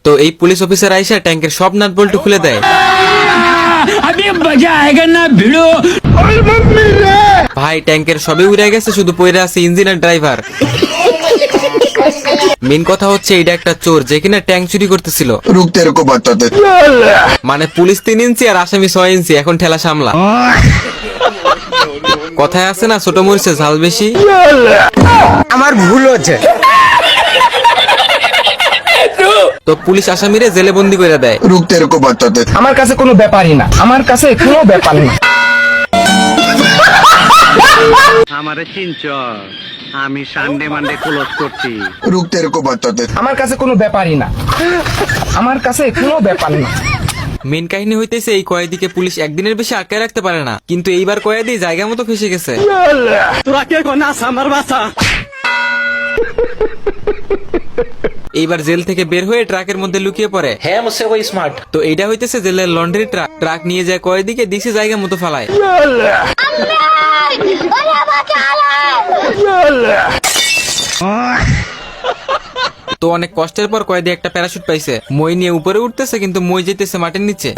তো এই police officer আইসা ট্যাঙ্কের সব নাট বল্টু খুলে দেয়। ভাই ট্যাঙ্কের সবই উড়ে গেছে, শুধু পড়ে আছে ইঞ্জিন আর ড্রাইভার। মেন কথা হচ্ছে এটা একটা চোর যে কিনা ট্যাঙ্ক চুরি করতেছিল। रुक तेरे को बताते। মানে পুলিশ 3 ইঞ্চি আর আসামি 6 ইঞ্চি, এখন ঠেলা সামলা। কথায় আছে না, ছোট মরিচে ঝাল বেশি। আমার ভুল হচ্ছে। তো পুলিশ আসামিরে জেলে বন্দি করে দেয়। रुक तेरे को बताते। আমার কাছে কোনো ব্যাপারই না, আমার কাছে কোনো ব্যাপার না। আমারে চিনচ, আমি সানডে মানডে ক্লোজ করছি। रुक तेरे को बताते। আমার কাছে কোনো ব্যাপারই না, আমার কাছে কোনো ব্যাপার না। মেন কাহিনী হইতেছে এই কয়েদিকে পুলিশ একদিনের বেশি আটকে রাখতে পারে না, কিন্তু এইবার কয়েদি জায়গা মতো ফেসে গেছে। তোরা কে কোন আমার বাসা? এইবার জেল থেকে বের হয়ে ট্রাকের মধ্যে লুকিয়ে পড়ে। है मुझसे कोई स्मार्ट। তো এইটা হইতেছে জেলের লন্ড্রি ট্রাক। ট্রাক নিয়ে যায় কয়েদিকে দিছে জায়গা মতো ফালায়। তো অনেক কষ্টের পর কয়েদি একটা প্যারাশুট পাইছে। মই নিয়ে উপরে উঠতেছে, কিন্তু মই যেতেছে মাটির নিচে।